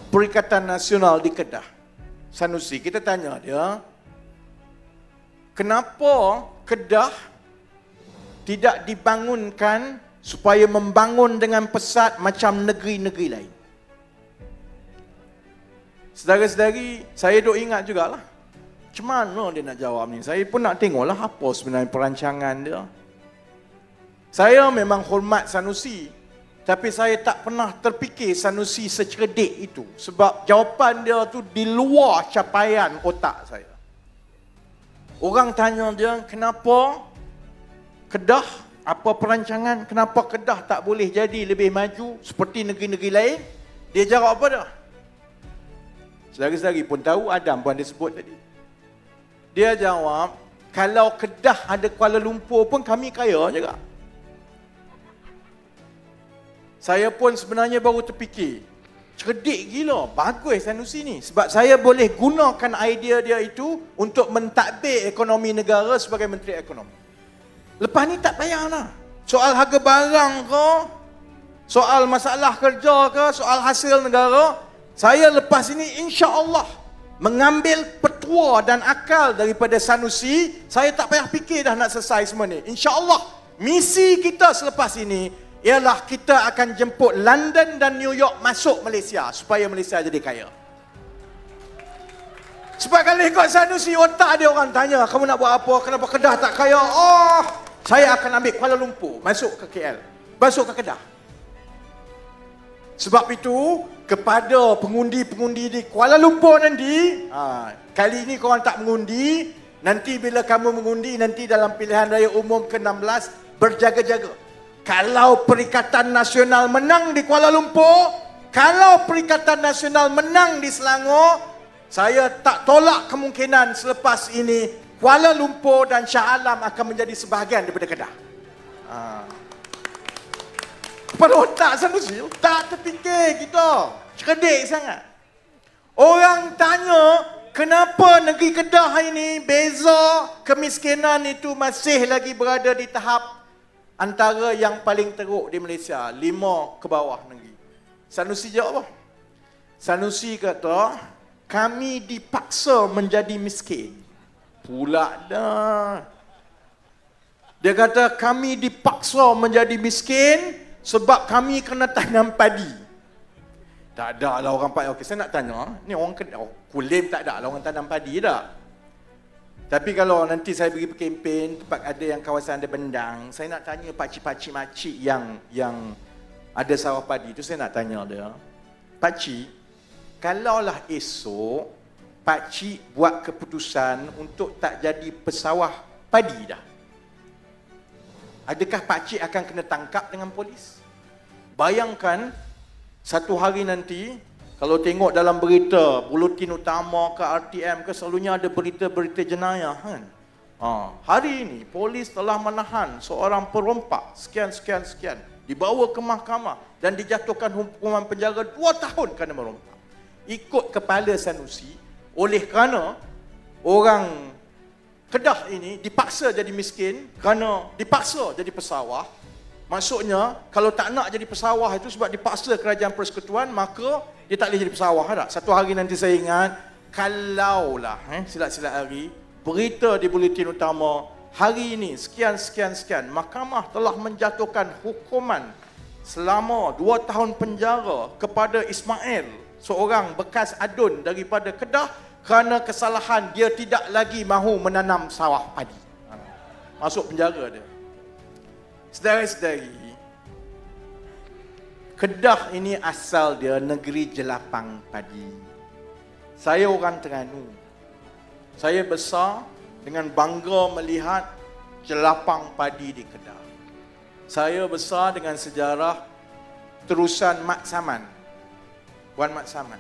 Perikatan Nasional di Kedah, Sanusi, kita tanya dia, kenapa Kedah tidak dibangunkan supaya membangun dengan pesat macam negeri-negeri lain? Saudara-saudari, saya duk ingat jugalah. Macam mana dia nak jawab ni? Saya pun nak tengoklah apa sebenarnya perancangan dia. Saya memang hormat Sanusi, tapi saya tak pernah terfikir Sanusi secerdik itu. Sebab jawapan dia tu di luar capaian otak saya. Orang tanya dia, kenapa Kedah, apa perancangan, kenapa Kedah tak boleh jadi lebih maju seperti negeri-negeri lain? Dia jawab apa dah? Saudara-saudari pun tahu, Adam pun ada sebut tadi. Dia jawab, kalau Kedah ada Kuala Lumpur pun kami kaya juga. Saya pun sebenarnya baru terfikir, cerdik gila, bagus Sanusi ni. Sebab saya boleh gunakan idea dia itu untuk mentadbir ekonomi negara sebagai Menteri Ekonomi. Lepas ni tak payahlah. Soal harga barang ke, soal masalah kerja ke, soal hasil negara, saya lepas ini insya-Allah mengambil petua dan akal daripada Sanusi. Saya tak payah fikir dah nak selesai semua ni. InsyaAllah misi kita selepas ini ialah kita akan jemput London dan New York masuk Malaysia supaya Malaysia jadi kaya. Sebab kalau ikut Sanusi, otak dia orang tanya, kamu nak buat apa? Kenapa Kedah tak kaya? Oh, saya akan ambil Kuala Lumpur masuk ke KL, masuk ke Kedah. Sebab itu, kepada pengundi-pengundi di Kuala Lumpur nanti, kali ini korang tak mengundi, nanti bila kamu mengundi, nanti dalam pilihan raya umum ke-16, berjaga-jaga. Kalau Perikatan Nasional menang di Kuala Lumpur, kalau Perikatan Nasional menang di Selangor, saya tak tolak kemungkinan selepas ini Kuala Lumpur dan Shah Alam akan menjadi sebahagian daripada Kedah. Kepala otak Sanusi, tak terfikir kita. Cerdik sangat. Orang tanya, kenapa negeri Kedah ini beza kemiskinan itu masih lagi berada di tahap antara yang paling teruk di Malaysia, 5 ke bawah negeri. Sanusi jawab apa? Sanusi kata, kami dipaksa menjadi miskin. Pula dah. Dia kata, kami dipaksa menjadi miskin sebab kami kena tanam padi. Tak ada lah orang padi. Okey, saya nak tanya, ni orang Kulim tak ada lah orang tanam padi tak? Tapi kalau nanti saya pergi kempen, tempat ada yang kawasan ada bendang, saya nak tanya pakcik-pakcik makcik yang ada sawah padi tu, saya nak tanya dia, pakcik, kalaulah esok pakcik buat keputusan untuk tak jadi pesawah padi dah, adakah pakcik akan kena tangkap dengan polis? Bayangkan satu hari nanti, kalau tengok dalam berita, buletin utama ke RTM ke, selalunya ada berita-berita jenayah kan. Hari ini, polis telah menahan seorang perompak, sekian, dibawa ke mahkamah dan dijatuhkan hukuman penjara 2 tahun kerana merompak. Ikut kepala Sanusi, oleh kerana orang Kedah ini dipaksa jadi miskin, kerana dipaksa jadi pesawah. Maksudnya, kalau tak nak jadi pesawah itu sebab dipaksa kerajaan persekutuan, maka dia tak boleh jadi pesawah tak? Satu hari nanti saya ingat, kalaulah silat-silat hari, berita di buletin utama, hari ini sekian, mahkamah telah menjatuhkan hukuman selama 2 tahun penjara kepada Ismail, seorang bekas adun daripada Kedah, kerana kesalahan dia tidak lagi mahu menanam sawah padi. Masuk penjara dia. Saudara-saudari, Kedah ini asal dia negeri jelapang padi. Saya orang Terengganu. Saya besar dengan bangga melihat jelapang padi di Kedah. Saya besar dengan sejarah terusan Mat Saman, Puan Mat Saman.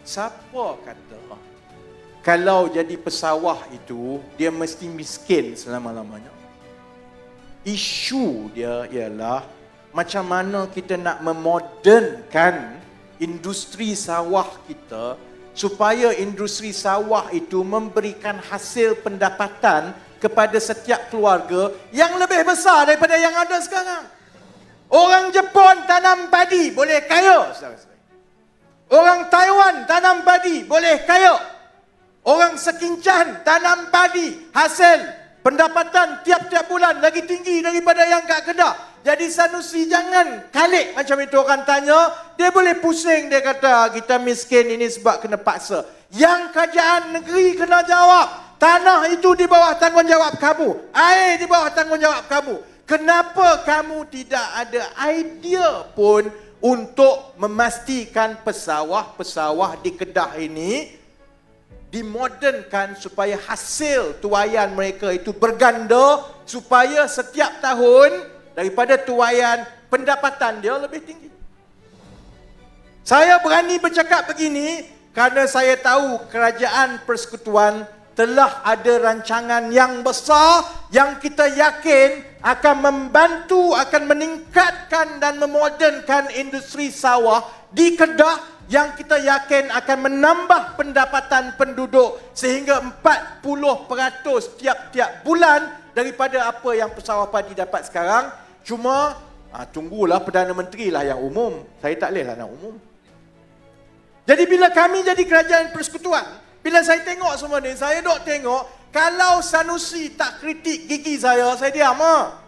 Siapa kata kalau jadi pesawah itu dia mesti miskin selama-lamanya? Isu dia ialah macam mana kita nak memodernkan industri sawah kita supaya industri sawah itu memberikan hasil pendapatan kepada setiap keluarga yang lebih besar daripada yang ada sekarang. Orang Jepun tanam padi boleh kaya, saudara-saudara. Orang Taiwan tanam padi boleh kaya. Orang Sekinchan tanam padi, hasil pendapatan tiap-tiap bulan lagi tinggi daripada yang kat Kedah. Jadi Sanusi jangan kalik macam itu orang tanya. Dia boleh pusing, dia kata kita miskin ini sebab kena paksa. Yang kerajaan negeri kena jawab. Tanah itu di bawah tanggungjawab kamu. Air di bawah tanggungjawab kamu. Kenapa kamu tidak ada idea pun untuk memastikan pesawah-pesawah di Kedah ini dimodernkan supaya hasil tuaian mereka itu berganda, supaya setiap tahun daripada tuaian pendapatan dia lebih tinggi. Saya berani bercakap begini kerana saya tahu Kerajaan Persekutuan telah ada rancangan yang besar yang kita yakin akan membantu, akan meningkatkan dan memodernkan industri sawah di Kedah, yang kita yakin akan menambah pendapatan penduduk sehingga 40% tiap-tiap bulan daripada apa yang pesawah padi dapat sekarang. Cuma tunggulah Perdana Menteri lah yang umum. Saya tak boleh lah nak umum. Jadi bila kami jadi Kerajaan Persekutuan, bila saya tengok semua ni, saya dok tengok kalau Sanusi tak kritik gigi saya diam lah.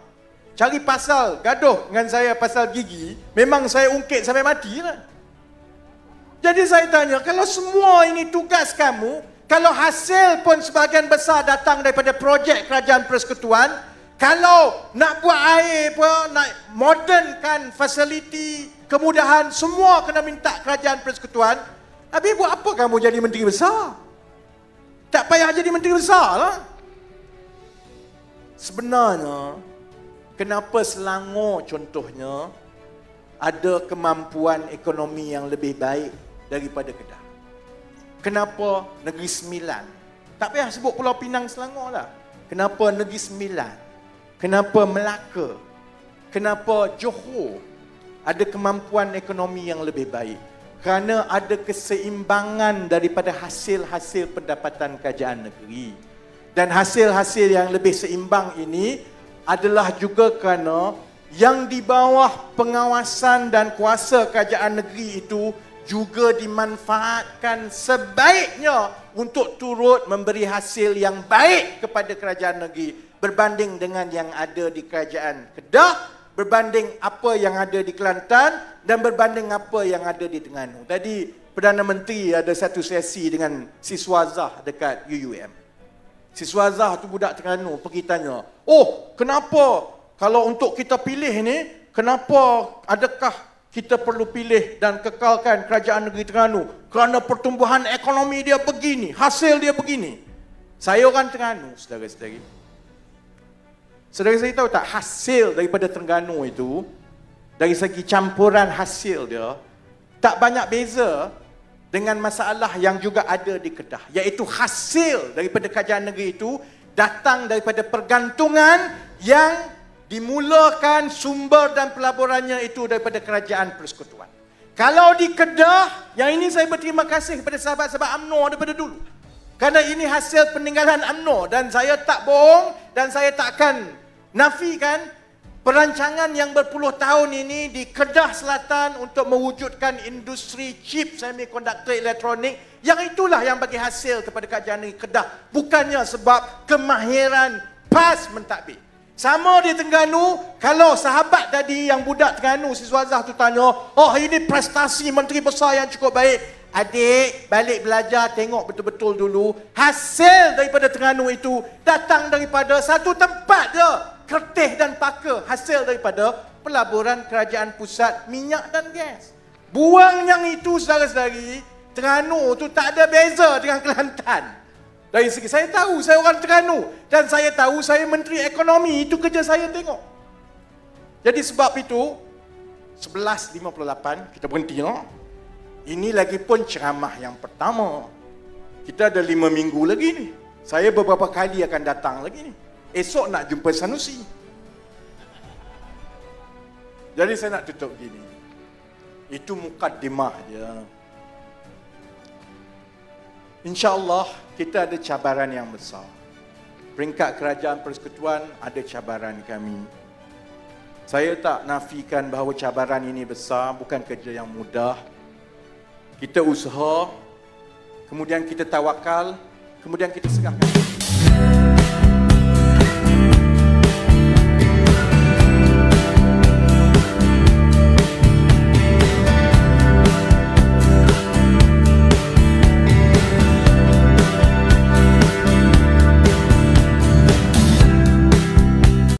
Cari pasal gaduh dengan saya pasal gigi, memang saya ungkit sampai mati lah. Jadi saya tanya, kalau semua ini tugas kamu, kalau hasil pun sebahagian besar datang daripada projek Kerajaan Persekutuan, kalau nak buat air pun, nak modernkan fasiliti, kemudahan, semua kena minta Kerajaan Persekutuan, habis buat apa kamu jadi Menteri Besar? Tak payah jadi Menteri Besar lah. Sebenarnya, kenapa Selangor contohnya ada kemampuan ekonomi yang lebih baik daripada Kedah? Kenapa Negeri Sembilan? Tak payah sebut Pulau Pinang Selangor lah. Kenapa Negeri Sembilan? Kenapa Melaka? Kenapa Johor ada kemampuan ekonomi yang lebih baik? Kerana ada keseimbangan daripada hasil-hasil pendapatan kerajaan negeri. Dan hasil-hasil yang lebih seimbang ini adalah juga kerana yang di bawah pengawasan dan kuasa kerajaan negeri itu juga dimanfaatkan sebaiknya untuk turut memberi hasil yang baik kepada kerajaan negeri berbanding dengan yang ada di Kerajaan Kedah, berbanding apa yang ada di Kelantan dan berbanding apa yang ada di Terengganu. Tadi Perdana Menteri ada satu sesi dengan siswa Zah dekat UUM. Siswa Zah tu budak Terengganu pergi tanya, "Oh, kenapa kalau untuk kita pilih ni, kenapa adakah kita perlu pilih dan kekalkan Kerajaan Negeri Terengganu? Kerana pertumbuhan ekonomi dia begini, hasil dia begini." Saya orang Terengganu, saudara-saudari. Saudara-saudari tahu tak, hasil daripada Terengganu itu, dari segi campuran hasil dia, tak banyak beza dengan masalah yang juga ada di Kedah. Iaitu hasil daripada kerajaan negeri itu datang daripada pergantungan yang dimulakan sumber dan pelaburannya itu daripada Kerajaan Persekutuan. Kalau di Kedah, yang ini saya berterima kasih kepada sahabat-sahabat UMNO daripada dulu. Kerana ini hasil peninggalan UMNO dan saya tak bohong dan saya takkan nafikan perancangan yang berpuluh tahun ini di Kedah Selatan untuk mewujudkan industri chip semikonduktor elektronik, yang itulah yang bagi hasil kepada kerajaan negeri Kedah, bukannya sebab kemahiran PAS mentadbir. Sama di Terengganu, kalau sahabat tadi yang budak Terengganu, siswa Zah tu tanya, "Oh, ini prestasi Menteri Besar yang cukup baik." Adik, balik belajar, tengok betul-betul dulu. Hasil daripada Terengganu itu datang daripada satu tempat je, Kertih dan Paka, hasil daripada pelaburan Kerajaan Pusat minyak dan gas. Buang yang itu, saudara-saudari, Terengganu tu tak ada beza dengan Kelantan. Dari segi saya tahu, saya orang Terengganu dan saya tahu saya Menteri Ekonomi, itu kerja saya tengok. Jadi sebab itu 11.58 kita berhenti no. Ini lagi pun ceramah yang pertama. Kita ada 5 minggu lagi ni. Saya beberapa kali akan datang lagi ni. Esok nak jumpa Sanusi. Jadi saya nak tutup gini. Itu mukaddimah dia. InsyaAllah kita ada cabaran yang besar. Peringkat Kerajaan Persekutuan ada cabaran kami. Saya tak nafikan bahawa cabaran ini besar, bukan kerja yang mudah. Kita usaha, kemudian kita tawakal, kemudian kita serahkan.